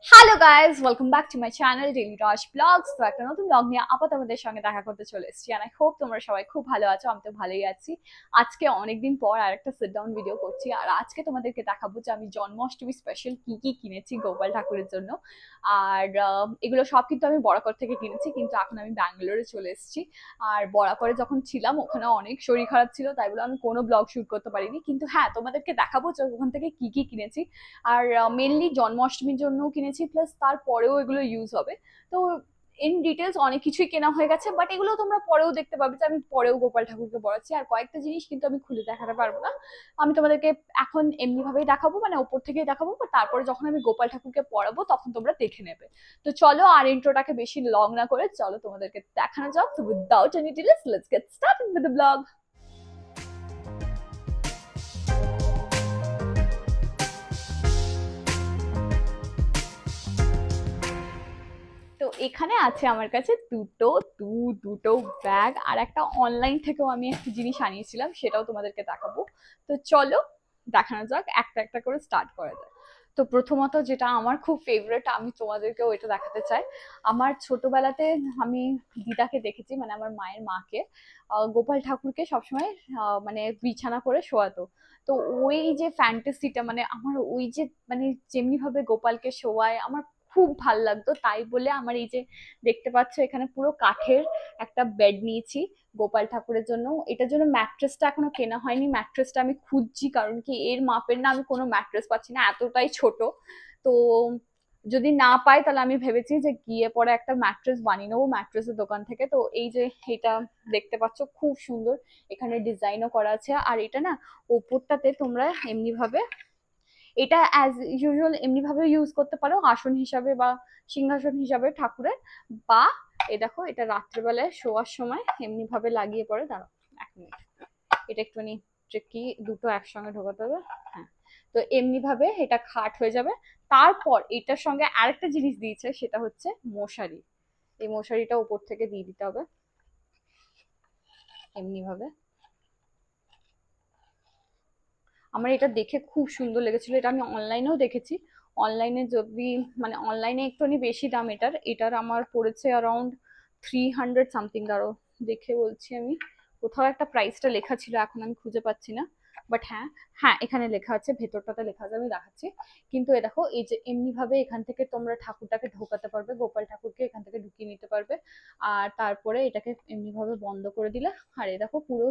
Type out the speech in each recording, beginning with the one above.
Hello guys, welcome back to my channel daily রস blogs. তো একটা নতুন ব্লগ নিয়ে আপাতত আমাদের সঙ্গে দেখা করতে চলে এসেছি। আর আই হোপ তোমরা সবাই খুব ভালো আছো। আমি তো ভালোই আছি। আজকে অনেকদিন পর আর একটা সিট ডাউন ভিডিও করছি। আর আজকে তোমাদেরকে দেখাবো যে আমি জন্মাষ্টমী স্পেশাল কি কি কিনেছি গোপাল ঠাকুরের জন্য। আর এগুলো সব কিন্তু আমি বরাকর থেকে কিনেছি, কিন্তু এখন আমি ব্যাঙ্গালোরে চলে এসেছি। আর বরাকরে যখন ছিলাম ওখানে অনেক শরীর খারাপ ছিল, তাই বলে আমি কোনো ব্লগ শুট করতে পারিনি। কিন্তু হ্যাঁ, তোমাদেরকে দেখাবো যে ওখান থেকে কি কি কিনেছি। আর মেনলি জন্মাষ্টমীর জন্য কিনেছি, প্লাস তারপরেও এগুলো ইউজ হবে। তো ইন ডিটেলস অনেক কিছুই কেনা হয়ে গেছে, বাট এগুলো তোমরা পরেও দেখতে পাবে যে আমি পরেও গোপাল ঠাকুরকে পড়াচ্ছি। আর কয়েকটা জিনিস কিন্তু আমি খুলে দেখাতে পারবো না, আমি তোমাদেরকে এখন এমনি ভাবেই দেখাবো, মানে ওপর থেকেই দেখাবো। বা তারপরে যখন আমি গোপাল ঠাকুরকে পড়াবো তখন তোমরা দেখে নেবে। তো চলো, আর ইন্ট্রোটাকে বেশি লং না করে চলো তোমাদেরকে দেখানো যাক। তো without any ডিলেস let's get started with the blog. তো এখানে আছে আমার কাছে দুটো ব্যাগ, আর একটা অনলাইন থেকেও আমি একটা জিনিস আনিয়েছিলাম, সেটাও তোমাদেরকে দেখাবো। তো চলো দেখানো যাক, একটা একটা করে স্টার্ট করা যাক। তো প্রথমত যেটা আমার খুব ফেভারিট, আমি তোমাদেরকেও এটা দেখাতে চাই। আমার ছোটবেলাতে আমি দিদাকে দেখেছি, মানে আমার মায়ের মাকে, গোপাল ঠাকুরকে সবসময় মানে বিছানা করে শোয়াতো। তো ওই যে ফ্যান্টাসিটা, মানে আমার ওই যে মানে যেমনি ভাবে গোপালকে শোয়ায় আমার খুব ভাল লাগতো। তাই বলে আমার এই যে দেখতে পাচ্ছ এখানে পুরো কাঠের একটা বেড নিয়েছি গোপাল ঠাকুরের জন্য। এটার জন্য ম্যাট্রেসটা এখনো কেনা হয়নি, ম্যাট্রেসটা আমি খুঁজছি, কারণ কি এর মাপের না আমি কোনো ম্যাট্রেস পাচ্ছি না, এতটাই ছোট। তো যদি না পাই তাহলে আমি ভেবেছি যে গিয়ে পরে একটা ম্যাট্রেস বানিয়ে নেবো ম্যাট্রেসের দোকান থেকে। তো এই যে এটা দেখতে পাচ্ছ খুব সুন্দর, এখানে ডিজাইনও করা আছে। আর এটা না ওপরটাতে তোমরা এমনি ভাবে এটা অ্যাজ ইউজুয়াল এমনি ভাবে ইউজ করতে পারো, আসন হিসাবে বা সিংহাসন হিসাবে ঠাকুরের। বা এই দেখো, এটা রাত্রেবেলায় শোয়ার সময় এমনি ভাবে লাগিয়ে পড়ে। দাঁড়াও এক মিনিট, এটা একটুখানি ট্রিকি, দুটো একসঙ্গে ঢোকাতে হবে। হ্যাঁ, তো এমনি ভাবে এটা খাট হয়ে যাবে। তারপর এটার সঙ্গে আরেকটা জিনিস দিয়েছে, সেটা হচ্ছে মশারি। এই মশারিটা উপর থেকে দিয়ে দিতে হবে এমনি ভাবে। আমার এটা দেখে খুব সুন্দর লেগেছিল, এটা আমি অনলাইনেও দেখেছি। অনলাইনে যদি মানে অনলাইনে একটুখানি বেশি দাম এটার। এটার আমার পড়েছে অ্যারাউন্ড 300 সামথিং। দাঁড়ো দেখে বলছি আমি, কোথাও একটা প্রাইসটা লেখা ছিল, এখন আমি খুঁজে পাচ্ছি না। বাট হ্যাঁ, হ্যাঁ এখানে লেখা আছে, ভেতরটাতে লেখা আছে, আমি দেখাচ্ছি। কিন্তু এ দেখো, এই যে এমনি ভাবে এখান থেকে তোমরা ঠাকুরটাকে ঢোকাতে পারবে, গোপাল ঠাকুরকে এখান থেকে ঢুকিয়ে নিতে পারবে। আর তারপরে এটাকে এমনি ভাবে বন্ধ করে দিলে। আর এ দেখো পুরো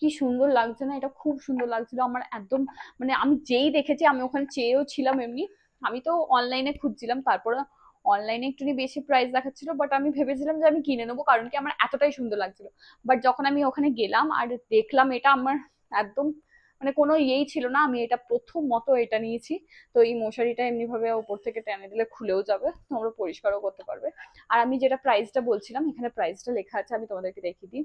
কি সুন্দর লাগছে না, এটা খুব সুন্দর লাগছিল আমার একদম। মানে আমি যেই দেখেছি, আমি ওখানে চেয়েও ছিলাম এমনি। আমি তো অনলাইনে খুঁজছিলাম, তারপরে অনলাইনে একটু বেশি প্রাইস দেখাচ্ছিল, বাট আমি ভেবেছিলাম যে আমি কিনে নেবো, কারণ কি আমার এতটাই সুন্দর লাগছিল। বাট যখন আমি ওখানে গেলাম আর দেখলাম, এটা আমার একদম মানে কোনো ইয়েই ছিল না, আমি এটা প্রথম মতো এটা নিয়েছি। তো এই মশারিটা এমনি ভাবে উপর থেকে টেনে দিলে খুলেও যাবে, তোমরা পরিষ্কারও করতে পারবে। আর আমি যেটা প্রাইসটা বলছিলাম, এখানে প্রাইসটা লেখা আছে, আমি তোমাদেরকে দেখিয়ে দিই।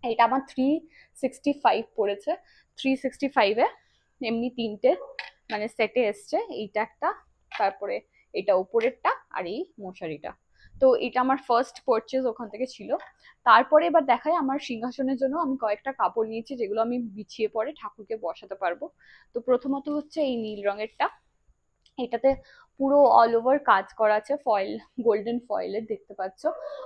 এটা আমার 365 পড়েছে। 365-এ এমনি তিনটে মানে সেটে এসছে, এইটা একটা, তারপরে এটা উপরেরটা, আর এই মশারিটা। তো এটা আমার ফার্স্ট পারচেজ ওখান থেকে ছিল। তারপরে এবার দেখায় আমার সিংহাসনের জন্য আমি কয়েকটা কাপড় নিয়েছি, যেগুলো আমি বিছিয়ে পরে ঠাকুরকে বসাতে পারবো। তো প্রথমত হচ্ছে এই নীল রঙেরটা। এটাতে পুরো অল ওভার কাজ করা আছে, ফয়েল, গোল্ডেন ফয়েলের দেখতে পাচ্ছ।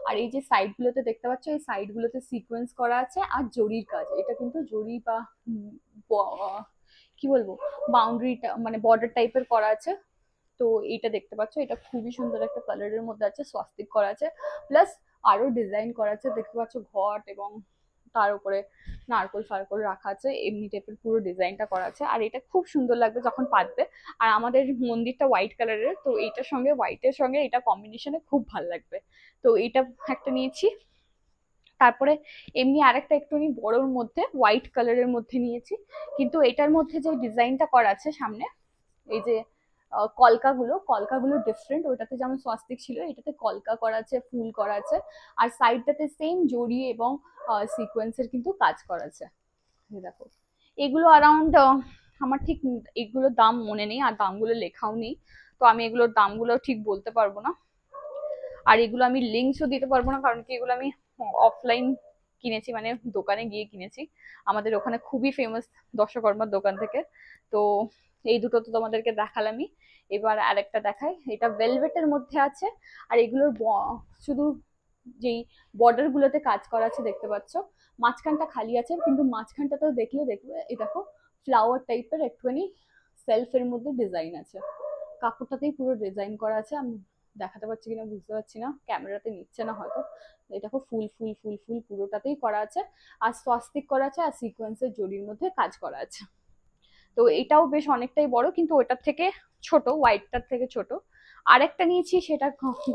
আর এই যে সাইড গুলোতে দেখতে পাচ্ছ, এই সাইড গুলোতে সিকোয়েন্স করা আছে, আর জরির কাজ। এটা কিন্তু জরি বা কি বলবো, বাউন্ডারিটা মানে বর্ডার টাইপের করা আছে। তো এইটা দেখতে পাচ্ছ, এটা খুবই সুন্দর একটা কালারের মধ্যে আছে, স্বাস্তিক করা আছে, প্লাস আরো ডিজাইন করা আছে দেখতে পাচ্ছ, ঘট এবং তার উপরে নারকোল ফারকোল রাখা আছে, এমনি টাইপের পুরো ডিজাইনটা করা আছে। আর এটা খুব সুন্দর লাগবে যখন পাতবে। আর আমাদের মন্দিরটা হোয়াইট কালারের, তো এইটার সঙ্গে হোয়াইটের সঙ্গে এটা কম্বিনেশনে খুব ভালো লাগবে। তো এইটা একটা নিয়েছি। তারপরে এমনি আরেকটা একটুখানি বড়োর মধ্যে হোয়াইট কালারের মধ্যে নিয়েছি, কিন্তু এটার মধ্যে যে ডিজাইনটা করা আছে সামনে, এই যে কলকাগুলো, কলকাগুলো ডিফারেন্ট। ওটাতে যেমন স্বাস্তিক ছিল, এটাতে কলকা করা আছে, ফুল করা আছে। আর সাইডটাতে সেম জড়ি এবং সিকোয়েন্সের কিন্তু কাজ করা আছে। দেখো, এগুলো অ্যারাউন্ড, আমার ঠিক এগুলোর দাম মনে নেই, আর দামগুলো লেখাও নেই। তো আমি এগুলোর দামগুলো ঠিক বলতে পারবো না। আর এগুলো আমি লিঙ্কসও দিতে পারবো না, কারণ কি এগুলো আমি অফলাইন কিনেছি, মানে দোকানে গিয়ে কিনেছি, আমাদের ওখানে খুবই ফেমাস দশকর্মার দোকান থেকে। তো এই দুটো তো তোমাদেরকে দেখালামই। এবার আরেকটা দেখাই, এটা ভেলভেটের মধ্যে আছে। আর এগুলোর শুধু যেই বর্ডার গুলোতে কাজ করা আছে দেখতে পাচ্ছ, মাঝখানটা খালি আছে, কিন্তু মাঝখানটাতেও দেখলে দেখবে এই দেখো ফ্লাওয়ার টাইপের একটুখানি সেলফের মধ্যে ডিজাইন আছে। কাপড়টাতেই পুরো ডিজাইন করা আছে। আমি দেখাতে পারছি কিনা বুঝতে পারছি না, ক্যামেরাতে নিচ্ছে না হয়তো। এই দেখো ফুল ফুল ফুল ফুল পুরোটাতেই করা আছে, আর স্বাস্তিক করা আছে, আর সিকোয়েন্সের জড়ির মধ্যে কাজ করা আছে। তো এটাও বেশ অনেকটাই বড়, কিন্তু ওটার থেকে ছোট, হোয়াইটটার থেকে ছোট। আরেকটা নিয়েছি, সেটা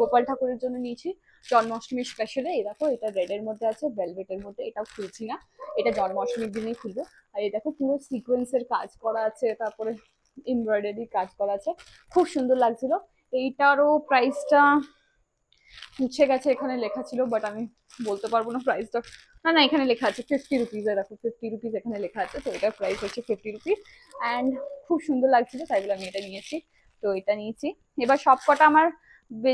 গোপাল ঠাকুরের জন্য নিয়েছি জন্মাষ্টমীর স্পেশালে। এই দেখো এটা রেডের মধ্যে আছে, ভেলভেটের মধ্যে। এটাও খুলছি না, এটা জন্মাষ্টমীর দিনেই খুলবো। আর এই দেখো পুরো সিকোয়েন্সের কাজ করা আছে, তারপরে এমব্রয়ডারি কাজ করা আছে, খুব সুন্দর লাগছিল। এইটারও প্রাইসটা মুছে গেছে, এখানে লেখা ছিল, বাট আমি বলতে পারবো না প্রাইসটা। না না, এখানে লেখা আছে 50 রুপিস। দেখো 50 রুপিস এখানে লেখা আছে, তো এটার প্রাইস হচ্ছে 50 রুপিস। অ্যান্ড খুব সুন্দর লাগছিল, তাই বলে আমি এটা নিয়েছি। তো এটা নিয়েছি। এবার সবকটা আমার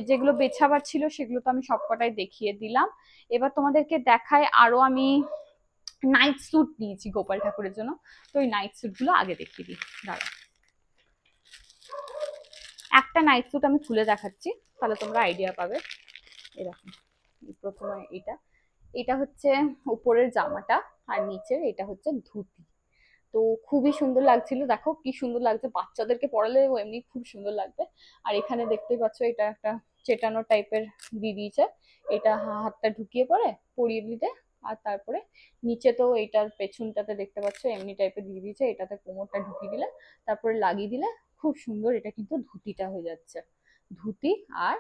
যেগুলো বেছাবার ছিল সেগুলো তো আমি সবকটাই দেখিয়ে দিলাম। এবার তোমাদেরকে দেখায় আরো, আমি নাইট স্যুট নিয়েছি গোপাল ঠাকুরের জন্য। তো ওই নাইট স্যুট গুলো আগে দেখিয়ে দিই, দাঁড়া। একটা নাইট স্যুট আমি খুলে দেখাচ্ছি, তাহলে তোমরা আইডিয়া পাবে। এরকম প্রথমে এটা, এটা হচ্ছে উপরের জামাটা, আর নিচের এটা হচ্ছে ধুতি। তো খুবই সুন্দর লাগছিল, দেখো কি সুন্দর লাগছে, বাচ্চাদেরকে পরালে এমনি খুব সুন্দর লাগবে। আর এখানে দেখতেই পাচ্ছ এটা একটা চেটানো টাইপের দিয়ে দিয়েছে, এটা হাতটা ঢুকিয়ে পরে পরিয়ে দিতে। আর তারপরে নিচে তো এইটার পেছনটাতে দেখতে পাচ্ছ এমনি টাইপের দিয়ে দিয়েছে, এটাতে কোমরটা ঢুকিয়ে দিলে তারপরে লাগিয়ে দিলে খুব সুন্দর। এটা কিন্তু ধুতিটা হয়ে যাচ্ছে, ধুতি আর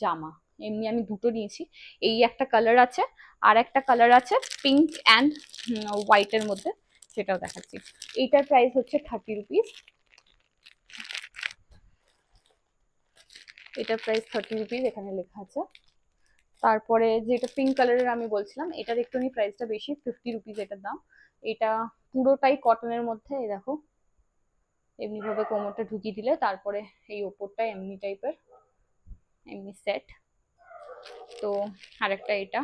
জামা। এমনি আমি দুটো নিয়েছি, এই একটা কালার আছে, আর একটা কালার আছে পিঙ্ক অ্যান্ড হোয়াইটের মধ্যে, সেটাও দেখাচ্ছি। এইটার প্রাইস হচ্ছে 30 রুপিস। এটার প্রাইস 30 রুপিস এখানে লেখা আছে। তারপরে যেটা পিঙ্ক কালারের আমি বলছিলাম, এটার একটুখানি প্রাইসটা বেশি, 50 রুপিস এটার দাম। এটা পুরোটাই কটনের মধ্যে। এই দেখো এমনি ভাবে কোমরটা ঢুকিয়ে দিলে, তারপরে এই ওপরটা এমনি টাইপের, এমনি সেট। তো আরেকটা এটা,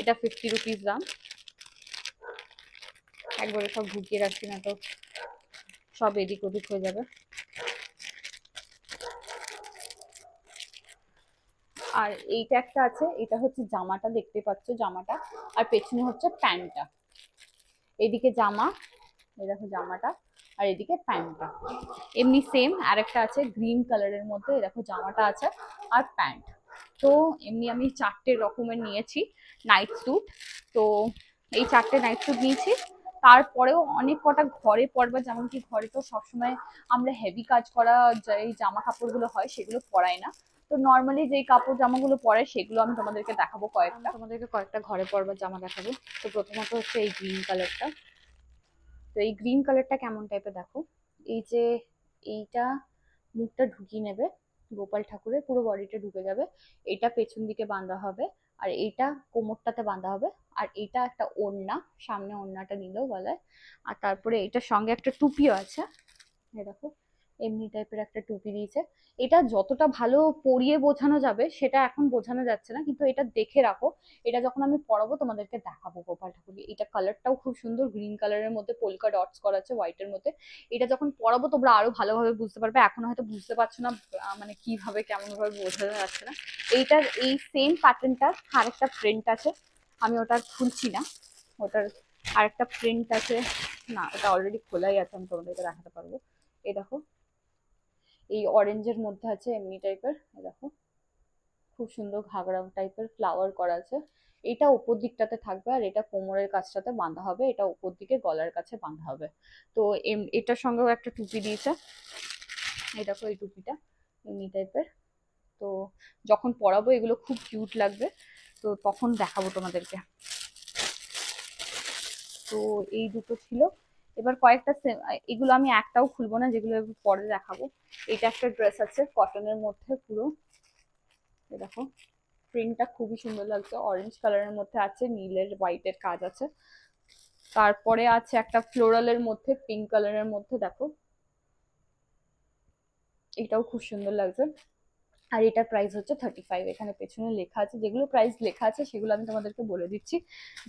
এটা 50 রুপিস দাম। একবারে সব ঢুকিয়ে রাখছি না তো সব এদিক ওদিক হয়ে যাবে। আর এইটা একটা আছে, এটা হচ্ছে জামাটা, দেখতে পাচ্ছ জামাটা, আর পেছনে হচ্ছে প্যান্টটা। এদিকে জামা, এই দেখো জামাটা, আর এদিকে প্যান্টটা এমনি সেম। আরেকটা আছে গ্রিন কালারের মধ্যে, এই দেখো জামাটা আছে আর প্যান্ট। তো এমনি আমি 4টে রকমের নিয়েছি নাইট স্যুট। তো এই 4টে নাইট স্যুট নিয়েছি। তারপরেও অনেক কটা ঘরে পরবার, যেমন কি ঘরে তো সবসময় আমরা হেভি কাজ করা এই জামা কাপড়গুলো হয় সেগুলো পরাই না। তো নর্মালি যেই কাপড় জামাগুলো পরে সেগুলো আমি তোমাদেরকে দেখাবো, কয়েকটা ঘরে পরবার জামা দেখাবো। তো প্রথমত হচ্ছে এই গ্রিন কালারটা। তো এই গ্রিন কালারটা কেমন টাইপের দেখো, এই যে এইটা মুখটা ঢুকিয়ে নেবে, গোপাল ঠাকুরের পুরো বডিটা ঢুকে যাবে, এটা পেছন দিকে বাঁধা হবে, আর এইটা কোমরটাতে বাঁধা হবে, আর এইটা একটা ওড়না, সামনে ওড়নাটা নিলেও গলায়। আর তারপরে এটার সঙ্গে একটা টুপিও আছে, এই দেখো এমনি টাইপের একটা টুপি দিয়েছে। এটা যতটা ভালো পরিয়ে বোঝানো যাবে সেটা এখন বোঝানো যাচ্ছে না, কিন্তু এটা দেখে রাখো, এটা যখন আমি পরাবো তোমাদেরকে দেখাবো গোপাল ঠাকুর। এটা কালারটাও খুব সুন্দর, গ্রিন কালারের মধ্যে পোলকা ডটস করা আছে হোয়াইটের মধ্যে। এটা যখন পরাবো তোমরা আরো ভালোভাবে বুঝতে পারবে, এখন হয়তো বুঝতে পারছো না মানে কিভাবে কেমন ভাবে বোঝানো যাচ্ছে না। এইটার এই সেম প্যাটার্নটার আরেকটা প্রিন্ট আছে, আমি ওটা খুলছি না, ওটার আরেকটা প্রিন্ট আছে, না ওটা অলরেডি খোলাই আছে, আমি তোমাদেরকে দেখাতে পারবো। এই দেখো এই অরেঞ্জের মধ্যে আছে এমনি টাইপের, দেখো খুব সুন্দর ঘাগরা টাইপের ফ্লাওয়ার করা আছে। এটা উপর দিকটাতে থাকবে, আর এটা কোমরের কাছটাতে বাঁধা হবে, এটা উপর দিকে গলার কাছে বাঁধা হবে। তো এটার সঙ্গেও একটা টুপি দিয়েছে, এই দেখো এই টুপিটা এমনি টাইপের। তো যখন পরাবো এগুলো খুব কিউট লাগবে, তো তখন দেখাবো তোমাদেরকে। তো এই দুটো ছিল। এবার কয়েকটা এগুলো আমি একটাও খুলবো না, যেগুলো পরে দেখাবো। এটা একটা ড্রেস আছে কটনের মধ্যে পুরো, দেখো প্রিন্টটা খুবই সুন্দর লাগছে, অরেঞ্জ কালারের মধ্যে আছে, নীলের হোয়াইটের কাজ আছে। তারপরে আছে একটা ফ্লোরালের মধ্যে পিঙ্ক কালারের মধ্যে, দেখো এটাও খুব সুন্দর লাগছে। আর এটার প্রাইস হচ্ছে 35, এখানে পেছনে লেখা আছে। যেগুলো প্রাইস লেখা আছে সেগুলো আমি তোমাদেরকে বলে দিচ্ছি,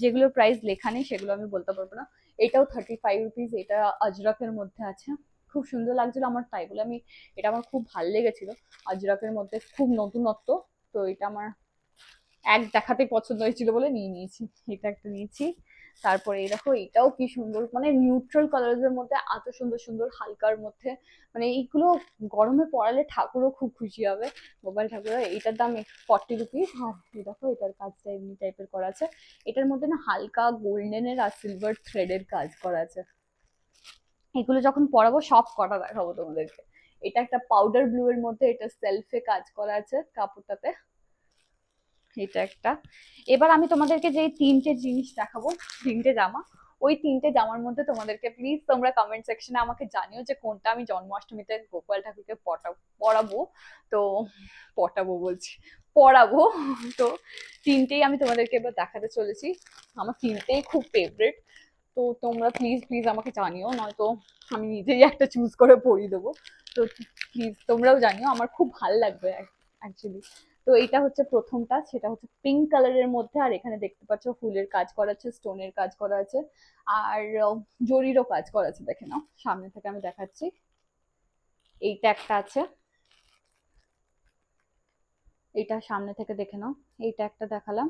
যেগুলো প্রাইস লেখা নেই সেগুলো আমি বলতে পারবো না। এটাও 35 রুপিস, এটা আজরকের মধ্যে আছে। খুব সুন্দর লাগছিল আমার, তাই বলে আমি এটা আমার খুব ভালো লেগেছিল। আজরাকের মধ্যে খুব নতুনত্ব, তো এটা আমার এক দেখাতেই পছন্দ হয়েছিল বলে নিয়ে নিয়েছি। এটা একটা নিয়েছি। তারপরে এই দেখো, এটাও কি সুন্দর, মানে নিউট্রাল কালার্স এর মধ্যে এত সুন্দর সুন্দর হালকার মধ্যে, মানে এইগুলো গরমে পরালে ঠাকুরও খুব খুশি হবে, গোপাল ঠাকুর। এটার দাম 40 রুপিস। আর এই দেখো, এটার কাজটা এমনি টাইপের করা আছে। এটার মধ্যে না হালকা গোল্ডেনের আর সিলভার থ্রেডের কাজ করা আছে। এগুলো যখন পরাবো সব কটা দেখাবো তোমাদেরকে। এটা একটা পাউডার ব্লু এর মধ্যে, এটা সেলফে কাজ করা আছে কাপড়টাতে। এটা একটা। এবার আমি তোমাদেরকে যে তিনটে জিনিস দেখাবো, তিনটে জামা, ওই তিনটে জামার মধ্যে তোমাদেরকে প্লিজ তোমরা কমেন্ট সেকশনে আমাকে জানিও যে কোনটা আমি জন্মাষ্টমীতে গোপাল ঠাকুরকে পরাবো। তো পটাবো বলছি, পরাবো। তো তিনটেই আমি তোমাদেরকে এবার দেখাতে চলেছি। আমার তিনটেই খুব ফেভারিট। তো তোমরা প্লিজ প্লিজ আমাকে জানিও, নয়তো আমি নিজেই একটা চুজ করে পরিয়ে দেবো। তো প্লিজ তোমরাও জানিও, আমার খুব ভালো লাগবে অ্যাকচুয়ালি। তো এটা হচ্ছে প্রথমটা, সেটা হচ্ছে পিঙ্ক কালারের মধ্যে, আর এখানে দেখতে পাচ্ছ ফুলের কাজ করা আছে, স্টোনের কাজ করা আছে, আর জরিরও কাজ করা আছে। দেখে নাও, সামনে থেকে আমি দেখাচ্ছি। এইটা একটা আছে, এটা সামনে থেকে দেখে নাও। এইটা একটা দেখালাম,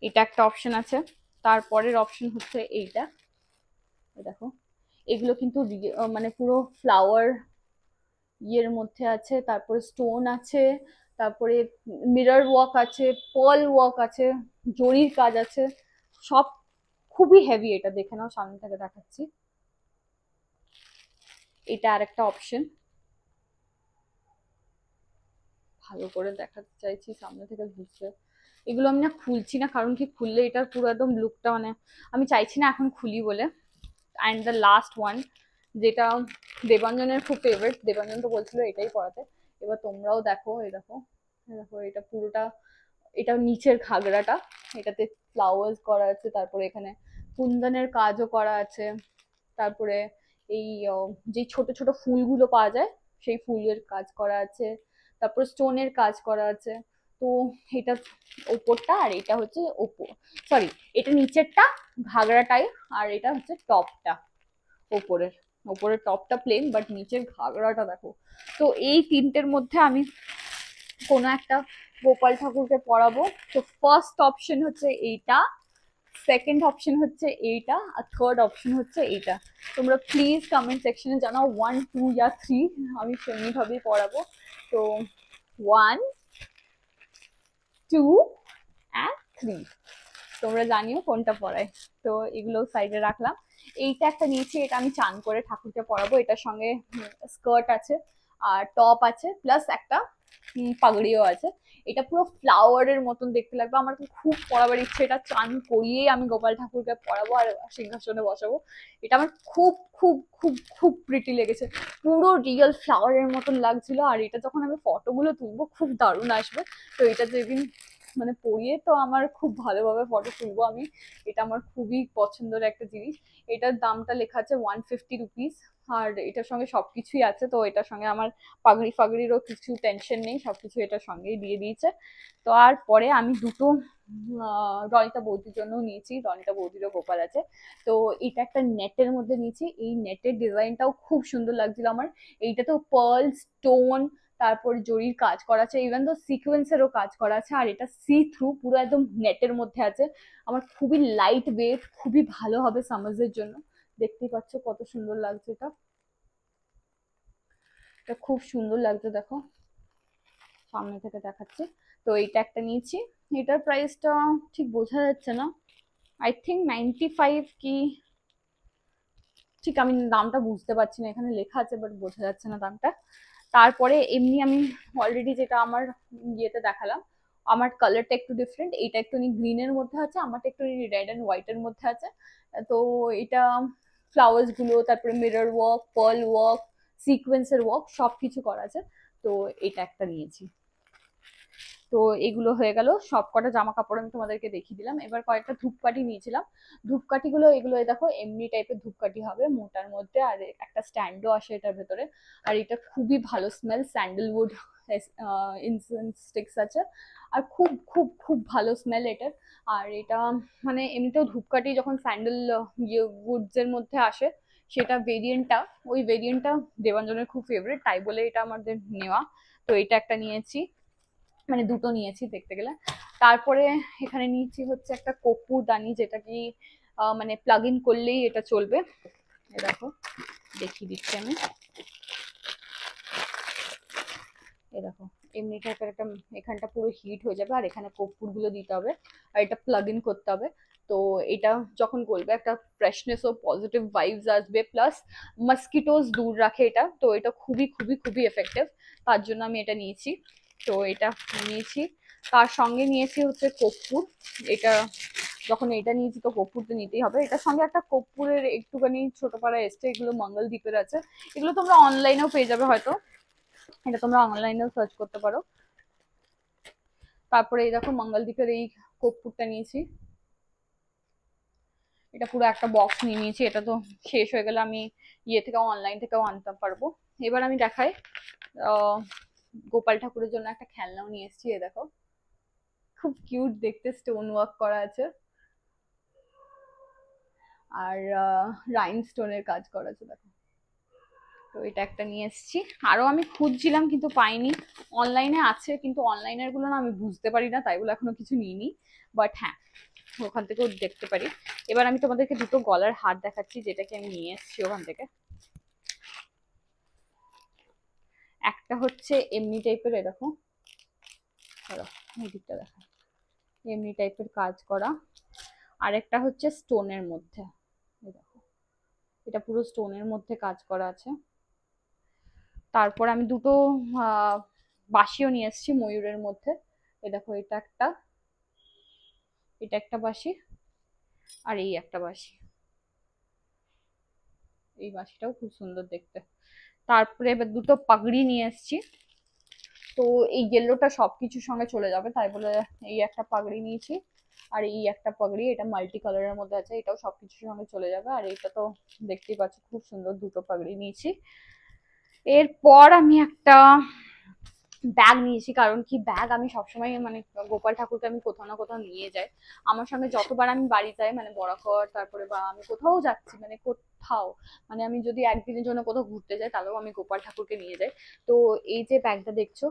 এটা একটা অপশন আছে। তারপরের অপশন হচ্ছে এইটা, দেখো। এগুলো কিন্তু মানে পুরো ফ্লাওয়ার ইয়ের মধ্যে আছে, তারপরে স্টোন আছে, তারপরে মিরর ওয়ার্ক আছে, পার্ল ওয়ার্ক আছে, জরির কাজ আছে, সব খুবই হেভি। এটা দেখে নাও, সামনে থেকে দেখাচ্ছি। এটা আরেকটা অপশন, ভালো করে দেখাতে চাইছি সামনে থেকে বুঝছে। এগুলো আমি না খুলছি না, কারণ কি খুললে এটার পুরো একদম লুকটা, মানে আমি চাইছি না এখন খুলি বলে। অ্যান্ড দ্য লাস্ট ওয়ান, যেটা দেবাঞ্জনের খুব ফেভারিট, দেবাঞ্জন তো বলছিল এটাই পড়াতে। এবার তোমরাও দেখো, এই দেখো, দেখো এটা পুরোটা, এটা নিচের ঘাগরাটা, এটাতে ফ্লাওয়ার্স করা আছে, তারপরে এখানে কুন্দনের কাজও করা আছে, তারপরে এই যে ছোট ছোট ফুলগুলো পাওয়া যায় সেই ফুলের কাজ করা আছে, তারপর স্টোনের কাজ করা আছে। তো এটা ওপরটা, আর এটা হচ্ছে ওপর, সরি, এটা নিচেরটা ঘাগরাটাই, আর এটা হচ্ছে টপটা ওপরের। ওপরের টপটা প্লেন, বাট নিচের ঘাগরাটা দেখো। তো এই তিনটের মধ্যে আমি কোনো একটা গোপাল ঠাকুরকে পরাবো। তো ফার্স্ট অপশন হচ্ছে এইটা, সেকেন্ড অপশন হচ্ছে এইটা, আর থার্ড অপশন হচ্ছে এইটা। তোমরা প্লিজ কমেন্ট সেকশনে জানাও 1, 2 या 3, আমি সেমনি ভাবেই পড়াবো। তো 1, 2 and 3, তোমরা জানিও কোনটা পড়ায়। তো এগুলো সাইডে রাখলাম। এইটা একটা নিয়েছি, এটা আমি চান করে ঠাকুরকে পরাবো। এটার সঙ্গে স্কার্ট আছে, আর টপ আছে, প্লাস একটা পাগড়িও আছে। এটা পুরো ফ্লাওয়ারের মতন দেখতে লাগবে। আমার খুব পরাবার ইচ্ছে, এটা চান করিয়েই আমি গোপাল ঠাকুরকে পরাবো আর সিংহাসনে বসাবো। এটা আমার খুব খুব খুব খুব প্রিটি লেগেছে, পুরো রিয়েল ফ্লাওয়ারের মতন লাগছিল। আর এটা যখন আমি ফটোগুলো তুলবো খুব দারুণ আসবে। তো এটা যেদিন মানে পরিয়ে তো আমার খুব ভালোভাবে ফটো তুলবো আমি। এটা আমার খুবই পছন্দের একটা জিনিস। এটার দামটা লেখা আছে 150 রুপিস, আর এটার সঙ্গে সবকিছুই আছে। তো এটার সঙ্গে আমার পাগড়ি ফাগড়িরও কিছু টেনশন নেই, সবকিছু এটার সঙ্গেই দিয়ে দিয়েছে। তো আর পরে আমি দুটো রনিতা বৌদির জন্য নিয়েছি, রনিতা বৌদিরও গোপাল আছে। তো এটা একটা নেটের মধ্যে নিয়েছি, এই নেটের ডিজাইনটাও খুব সুন্দর লাগছিল আমার। এইটা তো পার্ল, স্টোন, তারপর জরির কাজ করা আছে, ইভেন তো সিকোয়েন্সেরও কাজ করা আছে, আর এটা সি থ্রু, পুরো একদম নেটের মধ্যে আছে। আমার খুবই লাইট ওয়েট, খুবই ভালো হবে সামার্সের জন্য। দেখতেই পাচ্ছ কত সুন্দর লাগছে এটা, এটা খুব সুন্দর লাগছে দেখো, সামনে থেকে দেখাচ্ছি। তো এইটা একটা নিয়েছি, এটার প্রাইসটা ঠিক বোঝা যাচ্ছে না, আই থিঙ্ক 95 কি, ঠিক আমি দামটা বুঝতে পারছি না, এখানে লেখা আছে বাট বোঝা যাচ্ছে না দামটা। তারপরে এমনি আমি অলরেডি যেটা আমার ইয়েতে দেখালাম, আমার কালারটা একটু ডিফারেন্ট, এটা একটু গ্রিনের মধ্যে আছে, আমারটা একটু রেড অ্যান্ড হোয়াইটের মধ্যে আছে। তো এটা ফ্লাওয়ার্স গুলো, তারপরে মিরর ওয়ার্ক, পার্ল ওয়ার্ক, সিকোয়েন্সের ওয়ার্ক সব কিছু করা আছে। তো এটা একটা নিয়েছি। তো এগুলো হয়ে গেল, সব কটা জামা কাপড় আমি তোমাদেরকে দেখিয়ে দিলাম। এবার কয়েকটা ধূপকাঠি নিয়েছিলাম। ধূপকাঠিগুলো এগুলো দেখো এমনি টাইপের ধূপকাঠি হবে, মোটার মধ্যে, আর একটা স্ট্যান্ডও আসে এটার ভেতরে। আর এটা খুবই ভালো স্মেল, স্যান্ডেলউড ইনসেন্স স্টিক্স আছে, আর খুব খুব খুব ভালো স্মেল এটার। আর এটা মানে এমনিতেও ধূপকাঠি যখন স্যান্ডেল ইয়ে উডস এর মধ্যে আসে, সেটা ভেরিয়েন্টটা, ওই ভেরিয়েন্টটা দেবাঞ্জনের খুব ফেভারিট, তাই বলে এটা আমাদের নেওয়া। তো এটা একটা নিয়েছি, মানে দুটো নিয়েছি দেখতে গেলে। তারপরে এখানে নিয়েছি হচ্ছে একটা কর্পূর দানি, যেটা কি মানে প্লাগ ইন করলেই এটা চলবে। দেখো দেখিয়ে দিচ্ছি আমি, দেখো এমনি টাইপের একটা, এখানটা পুরো হিট হয়ে যাবে আর এখানে কর্পূর গুলো দিতে হবে আর এটা প্লাগ ইন করতে হবে। তো এটা যখন গলবে একটা ফ্রেশনেস ও পজিটিভ ভাইবস আসবে, প্লাস মস্কিটোজ দূর রাখে এটা। তো এটা খুবই খুবই খুবই এফেক্টিভ, তার জন্য আমি এটা নিয়েছি। তো এটা নিয়েছি, তার সঙ্গে নিয়েছি হচ্ছে কর্পূর। এটা যখন এটা নিয়েছি তো কর্পূর তো নিতেই হবে। এটার সঙ্গে একটা কর্পূরের একটুখানি ছোট পাড়া এসছে, এগুলো মঙ্গলদ্বীপের আছে, এগুলো তোমরা অনলাইনেও পেয়ে যাবে হয়তো, এটা তোমরা অনলাইনেও সার্চ করতে পারো। তারপরে এই দেখো মঙ্গলদ্বীপের এই কর্পূরটা নিয়েছি, এটা পুরো একটা বক্স নিয়ে নিয়েছি। এটা তো শেষ হয়ে গেলে আমি ইয়ে থেকে অনলাইন থেকেও আনতে পারবো। এবার আমি দেখাই, গোপাল ঠাকুরের জন্য একটা খেলনাও নিয়ে এসেছি। এ দেখো খুব কিউট দেখতে, স্টোন ওয়ার্ক করা আছে আর রাইন স্টোনের কাজ করা আছে দেখো। তো এটা একটা নিয়ে এসেছি। আরো আমি খুঁজছিলাম কিন্তু পাইনি, অনলাইনে আছে কিন্তু অনলাইনের গুলো না আমি বুঝতে পারি না, তাই বলে এখনো কিছু নিইনি। বাট হ্যাঁ, ওখান থেকেও দেখতে পারি। এবার আমি তোমাদেরকে দুটো গলার হার দেখাচ্ছি, যেটাকে আমি নিয়ে এসেছি ওখান থেকে। একটা হচ্ছে এমনি টাইপের, এরকম এই দিকটা দেখা, এমনি টাইপের কাজ করা। আর একটা হচ্ছে স্টোনের মধ্যে, দেখো এটা পুরো স্টোনের মধ্যে কাজ করা আছে। তারপর আমি দুটো বাঁশিও নিয়ে এসেছি ময়ূরের মধ্যে। এ দেখো এটা একটা, এটা একটা বাঁশি আর এই একটা বাঁশি, এই বাঁশিটাও খুব সুন্দর দেখতে। তারপরে এবার দুটো পাগড়ি নিয়ে এসেছি। তো এই ইয়েলোটা সবকিছুর সঙ্গে চলে যাবে, তাই বলে এই একটা পাগড়ি নিয়েছি। আর এই একটা পাগড়ি, এটা মাল্টি কালারের মধ্যে আছে, এটাও সবকিছুর সঙ্গে চলে যাবে। আর এটা তো দেখতেই পাচ্ছ খুব সুন্দর, দুটো পাগড়ি নিয়েছি। এরপর আমি একটা ব্যাগ নিয়েছি, কারণ কি ব্যাগ আমি সবসময় মানে গোপাল ঠাকুরকে আমি কোথাও না কোথাও নিয়ে যাই। আমার সঙ্গে যতবার আমি বাড়ি যাই, মানে বরাকর, তারপরে বা আমি কোথাও যাচ্ছি, মানে কোথাও, মানে আমি যদি একদিনের জন্য কোথাও ঘুরতে যাই তাহলেও আমি গোপাল ঠাকুরকে নিয়ে যাই। তো এই যে ব্যাগটা দেখছো,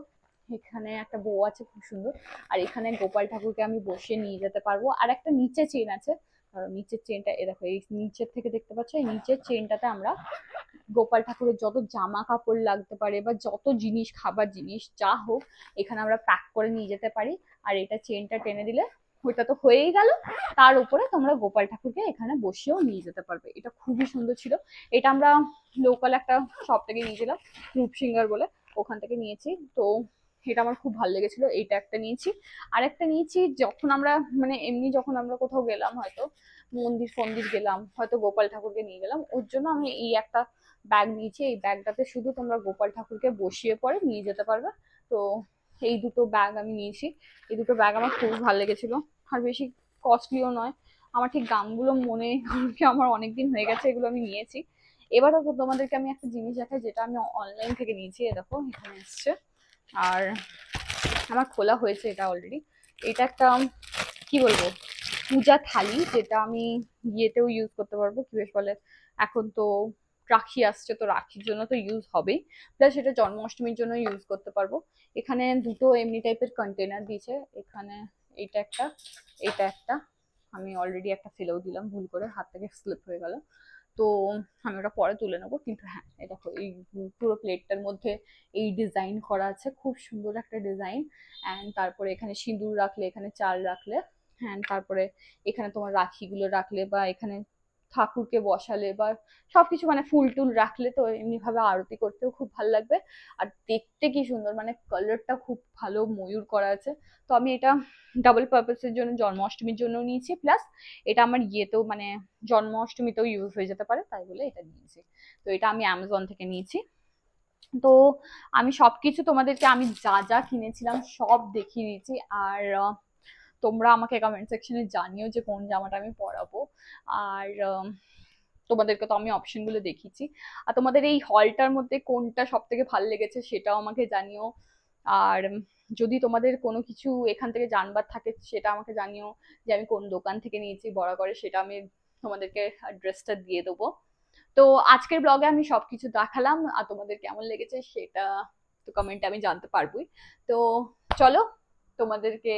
এখানে একটা বউ আছে খুব সুন্দর, আর এখানে গোপাল ঠাকুরকে আমি বসিয়ে নিয়ে যেতে পারবো। আর একটা নিচে চেন আছে, নিচের চেনটা এ দেখো, এই নিচের থেকে দেখতে পাচ্ছ, এই নিচের চেনটাতে আমরা গোপাল ঠাকুরের যত জামা কাপড় লাগতে পারে বা যত জিনিস, খাবার জিনিস যা হোক, এখানে আমরা প্যাক করে নিয়ে যেতে পারি। আর এটা চেনটা টেনে দিলে ওইটা তো হয়েই গেল, তার উপরে তোমরা গোপাল ঠাকুরকে এখানে বসেও নিয়ে যেতে পারবে। এটা খুবই সুন্দর ছিল। এটা আমরা লোকাল একটা শপ থেকে নিয়েছিলাম, রূপসিঙ্গার বলে, ওখান থেকে নিয়েছি। তো এটা আমার খুব ভালো লেগেছিল। এইটা একটা নিয়েছি। আর একটা নিয়েছি, যখন আমরা মানে এমনি যখন আমরা কোথাও গেলাম, হয়তো মন্দির ফন্দির গেলাম, হয়তো গোপাল ঠাকুরকে নিয়ে গেলাম, ওর জন্য আমি এই একটা ব্যাগ নিয়েছি। এই ব্যাগটাতে শুধু তোমরা গোপাল ঠাকুরকে বসিয়ে পরে নিয়ে যেতে পারবে। তো এই দুটো ব্যাগ আমি নিয়েছি। এই দুটো ব্যাগ আমার খুব ভালো লেগেছিল, আর বেশি কস্টলিও নয়। আমার ঠিক দামগুলো মনে, আমার অনেকদিন হয়ে গেছে এগুলো আমি নিয়েছি। এবার তোমাদেরকে আমি একটা জিনিস দেখাই, যেটা আমি অনলাইন থেকে নিয়েছি। দেখো এখানে এসছে, আর আমার খোলা হয়েছে এটা অলরেডি। এটা একটা কি বলবো, পূজা থালি, যেটা আমি ইয়েতেও ইউজ করতে পারবো, কি বেশ বলে, এখন তো রাখি আসছে, তো রাখির জন্য তো ইউজ হবেই, প্লাস এটা জন্মাষ্টমীর জন্য ইউজ করতে পারবো। এখানে দুটো এমনি টাইপের কন্টেনার দিয়েছে, এখানে এইটা একটা, এইটা একটা। আমি অলরেডি একটা ফেলেও দিলাম, ভুল করে হাত থেকে স্লিপ হয়ে গেল, তো আমি ওটা পরে তুলে নেবো। কিন্তু হ্যাঁ, এই দেখো এই পুরো প্লেটটার মধ্যে এই ডিজাইন করা আছে, খুব সুন্দর একটা ডিজাইন। অ্যান্ড তারপরে এখানে সিঁদুর রাখলে, এখানে চাল রাখলে, হ্যাঁ, তারপরে এখানে তোমার রাখিগুলো রাখলে, বা এখানে ঠাকুরকে বসালে, বা সবকিছু মানে ফুল টুল রাখলে, তো এমনি ভাবে আরতি করতেও খুব ভালো লাগবে। আর দেখতে কি সুন্দর, মানে কালারটা খুব ভালো ময়ূর করা আছে। তো আমি এটা ডাবল পারপাসের জন্য, জন্মাষ্টমীর জন্য নিয়েছি, প্লাস এটা আমার ইয়েতেও মানে জন্মাষ্টমীতেও ইউজ হয়ে যেতে পারে, তাই বলে এটা নিয়েছি। তো এটা আমি অ্যামাজন থেকে নিয়েছি। তো আমি সবকিছু তোমাদেরকে, আমি যা যা কিনেছিলাম সব দেখিয়ে দিয়েছি। আর তোমরা আমাকে কমেন্ট সেকশনে জানিও যে কোন জামাটা আমি পরাবো। আর তোমাদেরকে তো আমি অপশন গুলো দেখিয়েছি। আর তোমাদের এই হলটার মধ্যে কোনটা সব থেকে ভালো লেগেছে সেটাও আমাকে জানিও। আর যদি তোমাদের কোনো কিছু এখান থেকে জানবার থাকে সেটা আমাকে জানিও, যে আমি কোন দোকান থেকে নিয়েছি বরাবর, সেটা আমি তোমাদেরকে অ্যাড্রেসটা দিয়ে দেবো। তো আজকের ব্লগে আমি সবকিছু দেখালাম, আর তোমাদের কেমন লেগেছে সেটা তো কমেন্টে আমি জানতে পারবোই। তো চলো, তোমাদেরকে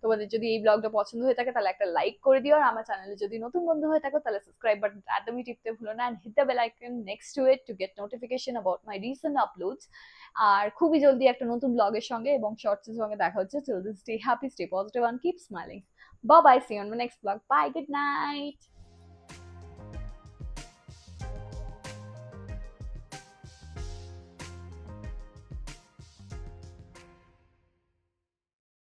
তোমাদের যদি এই ব্লগটা পছন্দ হয়ে থাকে তাহলে একটা লাইক করে দিও, আর আমার চ্যানেলে যদি নতুন বন্ধু হয়ে থাকো তাহলে সাবস্ক্রাইব বাটন একদমই টিপতে ভুলো না, and hit the bell icon next to it to get notification about my recent uploads. আর খুবই জলদি একটা নতুন ব্লগের সঙ্গে এবং শর্টস এর সঙ্গে দেখা হচ্ছে। Till then stay happy, stay positive, and keep smiling. Bye bye, see you on my next blog. Bye, good night.